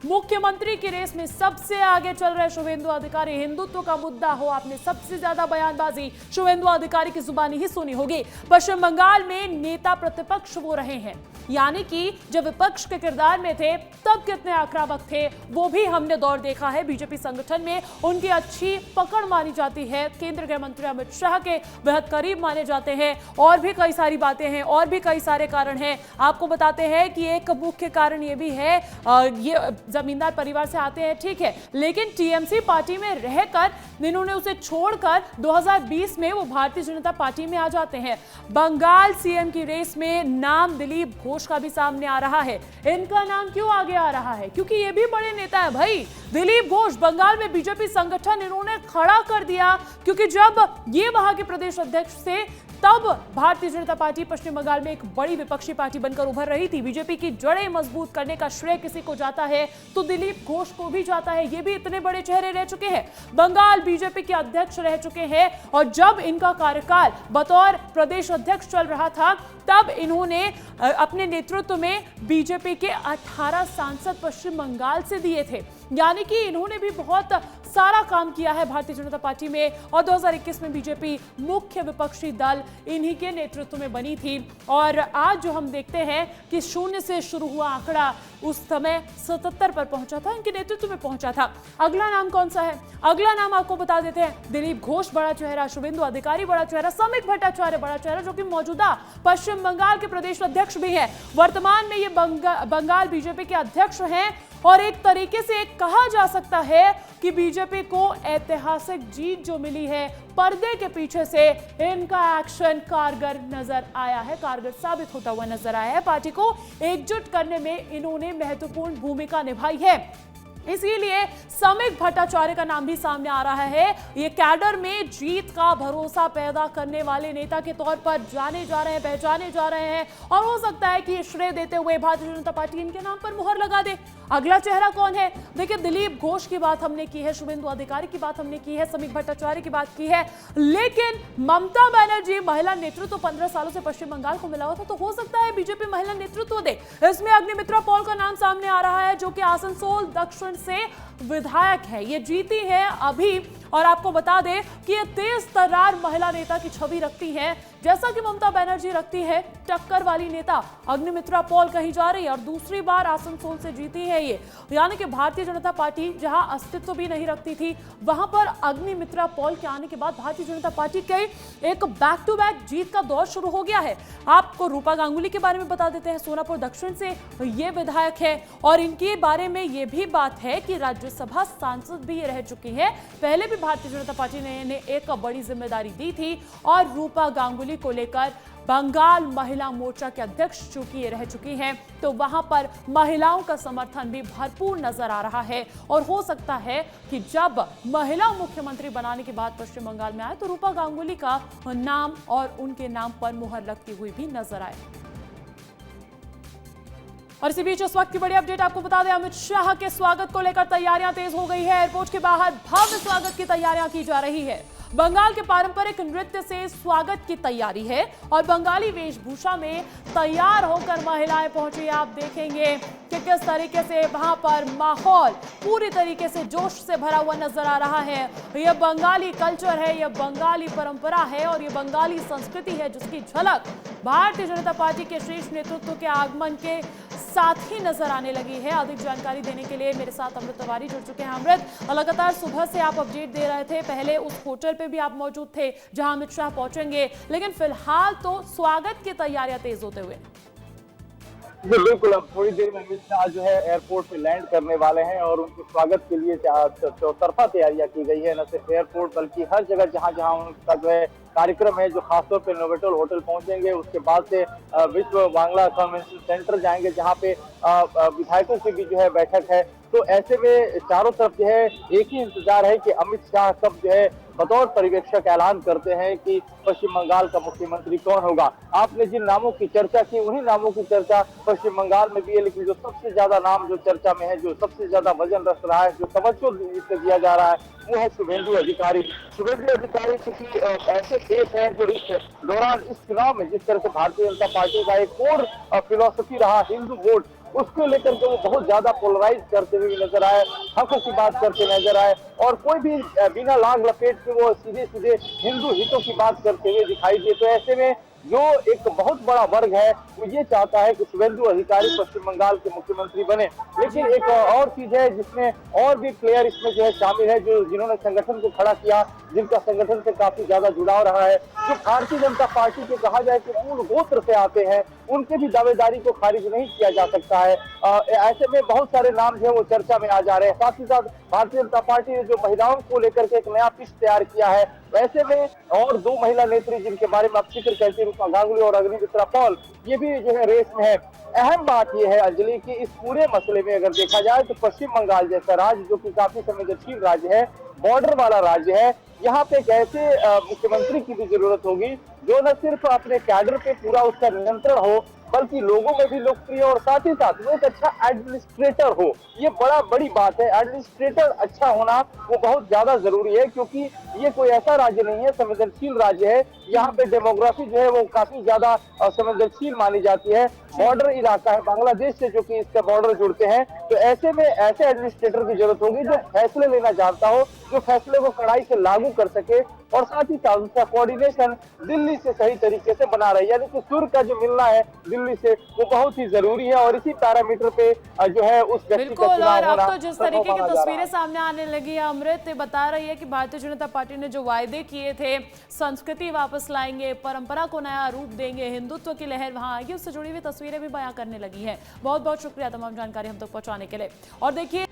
मुख्यमंत्री की रेस में सबसे आगे चल रहे शुभेंदु अधिकारी। हिंदुत्व का मुद्दा हो, आपने सबसे ज्यादा बयानबाजी शुभेंदु अधिकारी की जुबानी ही सुनी होगी। पश्चिम बंगाल में नेता प्रतिपक्ष वो रहे हैं, यानी कि जब विपक्ष के किरदार में थे तब कितने आक्रामक थे वो भी हमने दौर देखा है। बीजेपी संगठन में उनकी अच्छी पकड़ मानी जाती है, केंद्रीय गृह मंत्री अमित शाह के बेहद करीब माने जाते हैं, और भी कई सारी बातें हैं और भी कई सारे कारण हैं। आपको बताते हैं कि एक मुख्य कारण ये भी है, ये जमींदार परिवार से आते हैं, ठीक है, लेकिन टीएमसी पार्टी में रहकर इन्होंने उसे छोड़कर 2020 में वो भारतीय जनता पार्टी में आ जाते हैं। बंगाल सीएम की रेस में नाम दिलीप घोष का भी सामने आ रहा है। इनका नाम क्यों आगे आ रहा है? क्योंकि ये भी बड़े नेता है भाई। दिलीप घोष बंगाल में बीजेपी संगठन इन्होंने खड़ा कर दिया, क्योंकि जब ये वहां के प्रदेश अध्यक्ष थे तब भारतीय जनता पार्टी पश्चिम बंगाल में एक बड़ी विपक्षी पार्टी बनकर उभर रही थी। बीजेपी की जड़ें मजबूत करने का श्रेय किसी को जाता है तो दिलीप घोष को भी जाता है। ये भी इतने बड़े चेहरे रह चुके हैं, बंगाल बीजेपी के अध्यक्ष रह चुके हैं, और जब इनका कार्यकाल बतौर प्रदेश अध्यक्ष चल रहा था तब इन्होंने अपने नेतृत्व में बीजेपी के 18 सांसद पश्चिम बंगाल से दिए थे, यानी कि इन्होंने भी बहुत सारा काम किया है भारतीय जनता पार्टी में। और 2021 में बीजेपी मुख्य विपक्षी दल इन्हीं के नेतृत्व में बनी थी। और आज जो हम देखते हैं कि 0 से शुरू हुआ आंकड़ा उस समय 77 पर पहुंचा था, इनके नेतृत्व में पहुंचा था। अगला नाम कौन सा है? अगला नाम आपको बता देते हैं। दिलीप घोष बड़ा चेहरा, शुभेंदु अधिकारी बड़ा चेहरा, समित भट्टाचार्य बड़ा चेहरा, जो कि मौजूदा पश्चिम बंगाल के प्रदेश अध्यक्ष भी है। वर्तमान में ये बंगाल बीजेपी के अध्यक्ष हैं, और एक तरीके से कहा जा सकता है कि बीजेपी को ऐतिहासिक जीत जो मिली है, पर्दे के पीछे से इनका एक्शन कारगर नजर आया है, कारगर साबित होता हुआ नजर आया है। पार्टी को एकजुट करने में इन्होंने महत्वपूर्ण भूमिका निभाई है, इसीलिए समित भट्टाचार्य का नाम भी सामने आ रहा है। ये कैडर में जीत का भरोसा पैदा करने वाले नेता के तौर पर जाने जा रहे हैं, पहचाने जा रहे हैं, और हो सकता है कि श्रेय देते हुए भारतीय जनता पार्टी इनके नाम पर मुहर लगा दे। अगला चेहरा कौन है? देखिए, दिलीप घोष की बात हमने की है, शुभेंदु अधिकारी की बात हमने की है, समित भट्टाचार्य की बात की है, लेकिन ममता बनर्जी महिला नेतृत्व 15 सालों से पश्चिम बंगाल को मिला हुआ था, तो हो सकता है बीजेपी महिला नेतृत्व दे। इसमें अग्निमित्रा पॉल का नाम सामने आ रहा है, जो कि आसनसोल दक्षिण से विधायक है। ये जीती है अभी, और आपको बता दें कि ये तेज तर्रार महिला नेता की छवि रखती है, जैसा कि ममता बनर्जी रखती है। टक्कर वाली नेता अग्निमित्रा पॉल कही जा रही है, और दूसरी बार आसनसोल से जीती है ये, यानी कि भारतीय जनता पार्टी जहां अस्तित्व भी नहीं रखती थी, वहां पर अग्निमित्रा पॉल के आने के बाद भारतीय जनता पार्टी के एक बैक टू बैक जीत का दौर शुरू हो गया है। आपको रूपा गांगुली के बारे में बता देते हैं, सोनापुर दक्षिण से ये विधायक है, और इनके बारे में ये भी बात है कि राज्यसभा सांसद भी ये रह चुकी है। पहले भी भारतीय जनता पार्टी ने इन्हें एक बड़ी जिम्मेदारी दी थी, और रूपा गांगुली को लेकर बंगाल महिला मोर्चा के अध्यक्ष चूंकि ये रह चुकी हैं, तो वहां पर महिलाओं का समर्थन भी भरपूर नजर आ रहा है। और हो सकता है कि जब महिला मुख्यमंत्री बनाने की बात पश्चिम बंगाल में आए तो रूपा गांगुली का नाम और उनके नाम पर मुहर लगती हुई भी नजर आए। और इसी बीच इस वक्त की बड़ी अपडेट आपको बता दें, अमित शाह के स्वागत को लेकर तैयारियां तेज हो गई है। एयरपोर्ट के बाहर भव्य स्वागत की तैयारियां की जा रही है। बंगाल के पारंपरिक नृत्य से स्वागत की तैयारी है, और बंगाली वेशभूषा में तैयार होकर महिलाएं पहुंची। आप देखेंगे कि किस तरीके से वहां पर माहौल पूरी तरीके से जोश से भरा हुआ नजर आ रहा है। यह बंगाली कल्चर है, यह बंगाली परंपरा है, और यह बंगाली संस्कृति है, जिसकी झलक भारतीय जनता पार्टी के शीर्ष नेतृत्व के आगमन के साथ ही नजर आने लगी है। अधिक जानकारी देने के लिए मेरे साथ अमृत तिवारी जुड़ चुके हैं। अमृत, लगातार सुबह से आप अपडेट दे रहे थे, पहले उस होटल पे भी आप मौजूद थे जहां अमित शाह पहुंचेंगे, लेकिन फिलहाल तो स्वागत की तैयारियां तेज होते हुए। बिल्कुल, अब थोड़ी देर में अमित शाह जो है एयरपोर्ट पे लैंड करने वाले हैं, और उनके स्वागत के लिए चौतरफा तैयारियां की गई है। न सिर्फ एयरपोर्ट बल्कि हर जगह जहां जहां उनका जो है कार्यक्रम है, जो खासतौर पे नोवेटल होटल पहुंचेंगे, उसके बाद से विश्व बांग्ला कन्वेंशन सेंटर जाएंगे, जहां पे विधायकों की भी जो है बैठक है। तो ऐसे में चारों तरफ जो है एक ही इंतजार है कि अमित शाह कब जो है बतौर पर्यवेक्षक ऐलान करते हैं कि पश्चिम बंगाल का मुख्यमंत्री कौन होगा। आपने जिन नामों की चर्चा की, उन्हीं नामों की चर्चा पश्चिम बंगाल में भी है, लेकिन जो सबसे ज्यादा नाम जो चर्चा में है, जो सबसे ज्यादा वजन रख रहा है, जो तवज्जो दिया जा रहा है, वो है शुभेंदु अधिकारी। शुभेंदु अधिकारी क्योंकि ऐसे केस हैं जो इस दौरान इस चुनाव में जिस तरह से भारतीय जनता पार्टी का एक और फिलॉसफी रहा हिंदू वोट, उसको लेकर के वो बहुत ज्यादा पोलराइज करते हुए नजर आए, हकों की बात करते नजर आए और कोई भी बिना लाग लपेट के वो सीधे सीधे हिंदू हितों की बात करते हुए दिखाई दिए। तो ऐसे में जो एक बहुत बड़ा वर्ग है वो ये चाहता है कि शुभेंदु अधिकारी पश्चिम बंगाल के मुख्यमंत्री बने। लेकिन एक और चीज है जिसमें और भी प्लेयर इसमें जो है शामिल है, जो जिन्होंने संगठन को खड़ा किया, जिनका संगठन से काफी ज्यादा जुड़ाव रहा है, जो भारतीय जनता पार्टी के कहा जाए कि मूल गोत्र से आते हैं, उनके भी दावेदारी को खारिज नहीं किया जा सकता है। ऐसे में बहुत सारे नाम जो है वो चर्चा में आ जा रहे हैं। साथ ही साथ भारतीय जनता पार्टी ने जो महिलाओं को लेकर के एक नया पिच तैयार किया है, वैसे में और दो महिला नेत्री जिनके बारे में आप जिक्र करते हैं, रूपा गांगुली और अग्निमित्रा पॉल, ये भी जो है रेस में है। अहम बात यह है अंजलि कि इस पूरे मसले में अगर देखा जाए तो पश्चिम बंगाल जैसा राज्य जो कि काफी संवेदनशील राज्य है, बॉर्डर वाला राज्य है, यहाँ पे एक ऐसे मुख्यमंत्री की भी जरूरत होगी जो न सिर्फ अपने कैडर पे पूरा उसका नियंत्रण हो, बल्कि लोगों में भी लोकप्रिय और साथ ही साथ वो एक अच्छा एडमिनिस्ट्रेटर हो। ये बड़ी बात है, एडमिनिस्ट्रेटर अच्छा होना वो बहुत ज्यादा जरूरी है, क्योंकि ये कोई ऐसा राज्य नहीं है, संवेदनशील राज्य है। यहाँ पे डेमोग्राफी जो है वो काफी ज्यादा संवेदनशील मानी जाती है। बॉर्डर इलाका है बांग्लादेश से, जो कि इसका बॉर्डर जुड़ते हैं। तो ऐसे में ऐसे एडमिनिस्ट्रेटर की जरूरत होगी जो फैसले लेना जानता हो, जो फैसले को कड़ाई से लागू कर सके और साथ ही साथ उसका कोऑर्डिनेशन दिल्ली से सही तरीके से बना रहे, यानी कि सुर का जो मिलना है दिल्ली से वो बहुत ही जरूरी है। और इसी पैरामीटर पे जो है उस व्यक्ति का चुनाव होना। अब तो जिस तरीके की तस्वीरें सामने आने लगी है, अमृत बता रही है कि भारतीय जनता पार्टी ने जो वायदे किए थे, संस्कृति वापस लाएंगे, परंपरा को नया रूप देंगे, हिंदुत्व की लहर वहां आएगी, उससे जुड़ी हुई तस्वीरें भी बयां करने लगी है। बहुत बहुत शुक्रिया तमाम जानकारी हम तक पहुंचाने के लिए। और देखिए